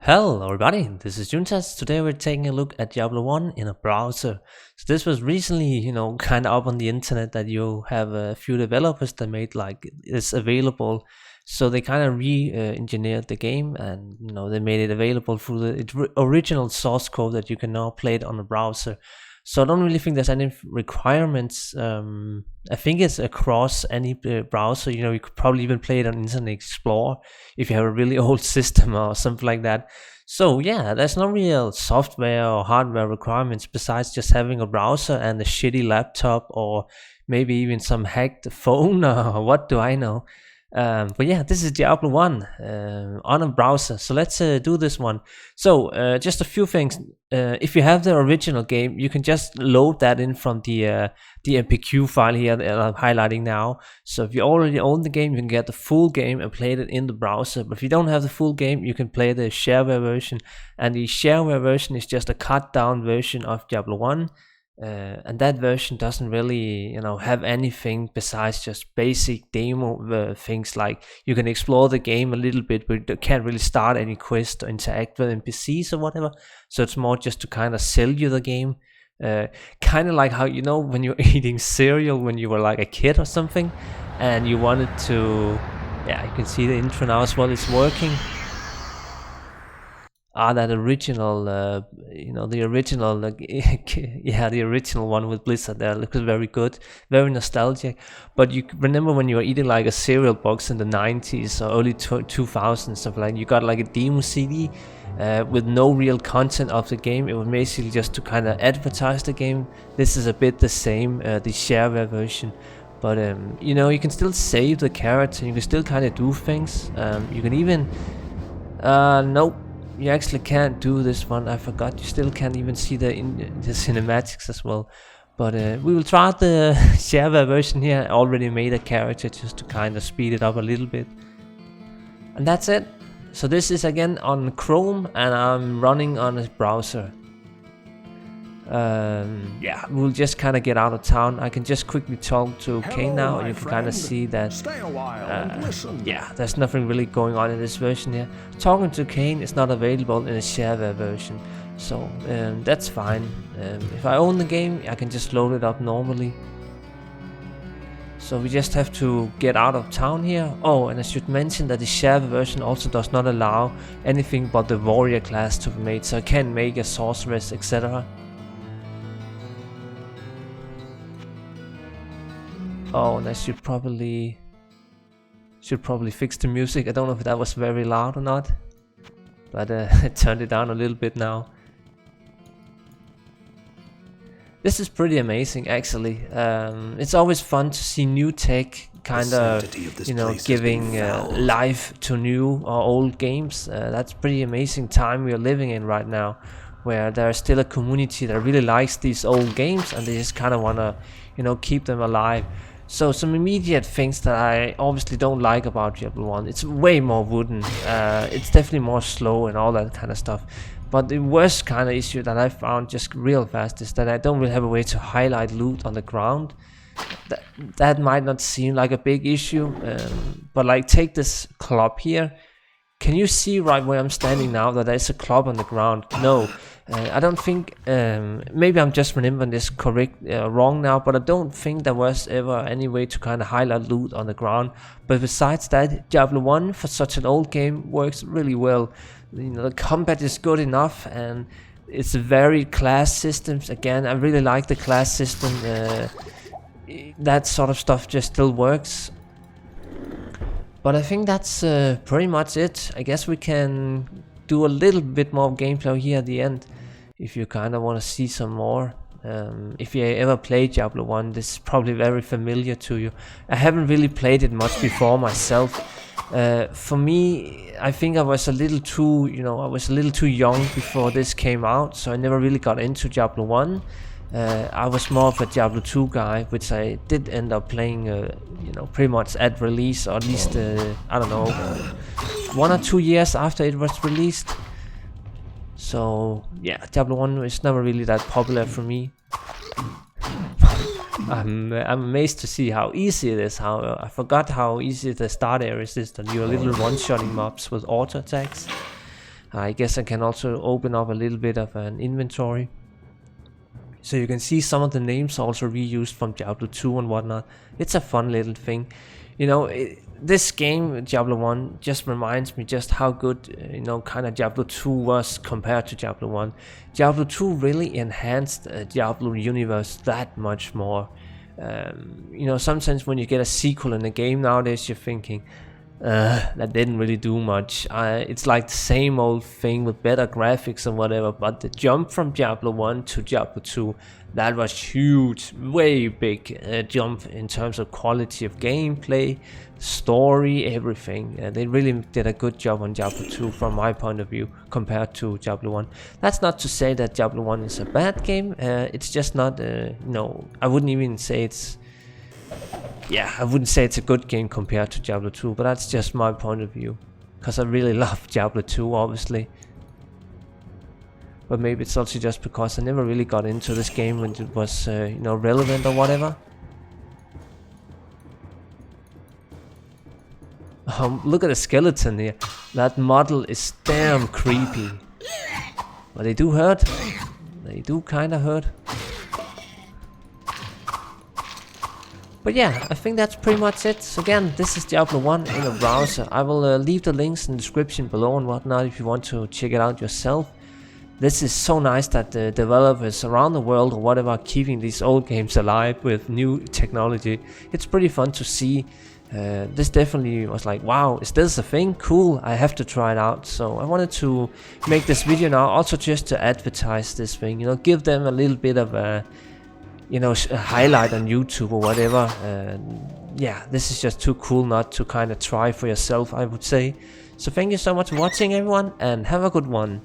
Hello everybody, this is Juntas. Today we're taking a look at Diablo 1 in a browser. So this was recently, kind of up on the internet that you have a few developers that made like this available. So they kind of re-engineered the game and, they made it available through the original source code that you can now play it on the browser. So I don't really think there's any requirements. I think it's across any browser. You could probably even play it on Internet Explorer if you have a really old system or something like that. So yeah, there's no real software or hardware requirements besides just having a browser and a shitty laptop or maybe even some hacked phone or what do I know. But yeah, this is Diablo 1 on a browser. So let's do this one. So just a few things. If you have the original game, you can just load that in from the MPQ file here that I'm highlighting now. So if you already own the game, you can get the full game and play it in the browser. But if you don't have the full game, you can play the shareware version. And the shareware version is just a cut down version of Diablo 1. And that version doesn't really, have anything besides just basic demo things like you can explore the game a little bit, but you can't really start any quest or interact with NPCs or whatever. So it's more just to kind of sell you the game. Kind of like how, when you're eating cereal when you were like a kid or something, and you wanted to, yeah, you can see the intro now as well, it's working. That original, the original, the original one with Blizzard there looks very good, very nostalgic. But you remember when you were eating like a cereal box in the 90s or early 2000s, stuff like you got like a demo CD with no real content of the game. It was basically just to kind of advertise the game. This is a bit the same, the shareware version. But you can still save the character. You can still kind of do things. You can even, nope. You actually can't do this one. I forgot. You still can't even see the cinematics as well. But we will try the shareware version here. I already made a character just to kind of speed it up a little bit. And that's it. So this is again on Chrome and I'm running on a browser. Yeah, we'll just kind of get out of town. I can just quickly talk to Kane now, and you can kind of see that yeah, there's nothing really going on in this version here. Talking to Kane is not available in the shareware version, so that's fine. If I own the game, I can just load it up normally. So we just have to get out of town here. Oh, and I should mention that the shareware version also does not allow anything but the warrior class to be made, so I can't make a sorceress, etc. Oh, and I should probably fix the music. I don't know if that was very loud or not, but I turned it down a little bit now. This is pretty amazing, actually. It's always fun to see new tech kind of, giving life to new or old games. That's pretty amazing time we are living in right now, where there's still a community that really likes these old games and they just kind of want to, keep them alive. So some immediate things that I obviously don't like about Diablo 1. It's way more wooden. It's definitely more slow and all that kind of stuff. But the worst kind of issue that I found just real fast is that I don't really have a way to highlight loot on the ground. That might not seem like a big issue, but like take this club here. Can you see right where I'm standing now that there's a club on the ground? No. I don't think, maybe I'm just remembering this wrong now, but I don't think there was ever any way to kind of highlight loot on the ground. But besides that, Diablo 1 for such an old game works really well. The combat is good enough and it's very class systems. Again, I really like the class system. That sort of stuff just still works. But I think that's pretty much it. I guess we can do a little bit more gameplay here at the end if you kind of want to see some more. If you ever played Diablo 1, this is probably very familiar to you. I haven't really played it much before myself. For me, I think I was a little too, young before this came out, so I never really got into Diablo 1. I was more of a Diablo 2 guy, which I did end up playing, pretty much at release, or at least, I don't know, 1 or 2 years after it was released. So, yeah, Diablo 1 is never really that popular for me. I'm amazed to see how easy it is. I forgot how easy the start areas is, that you're little one-shotting mobs with auto attacks. I guess I can also open up a little bit of an inventory. So you can see some of the names also reused from Diablo 2 and whatnot. It's a fun little thing. You know, this game, Diablo 1, just reminds me just how good, you know, kind of Diablo 2 was compared to Diablo 1. Diablo 2 really enhanced Diablo universe that much more. You know, sometimes when you get a sequel in a game nowadays, you're thinking, that didn't really do much. It's like the same old thing with better graphics and whatever, but the jump from Diablo 1 to Diablo 2, that was huge, way big jump in terms of quality of gameplay, story, everything. They really did a good job on Diablo 2 from my point of view compared to Diablo 1. That's not to say that Diablo 1 is a bad game, it's just not, no, I wouldn't even say it's, yeah, I wouldn't say it's a good game compared to Diablo 2, but that's just my point of view, because I really love Diablo 2, obviously. But maybe it's also just because I never really got into this game when it was, you know, relevant or whatever. Look at the skeleton here. That model is damn creepy. But they do hurt. They do kinda hurt. But yeah, I think that's pretty much it. So again, this is Diablo 1 in a browser. I will leave the links in the description below and whatnot if you want to check it out yourself. This is so nice that the developers around the world or whatever are keeping these old games alive with new technology. It's pretty fun to see. This definitely was like, wow, is this a thing? Cool, I have to try it out. So I wanted to make this video now also just to advertise this thing, you know, give them a little bit of a, you know, a highlight on YouTube or whatever. Yeah, this is just too cool not to kind of try for yourself, I would say. So thank you so much for watching, everyone, and have a good one.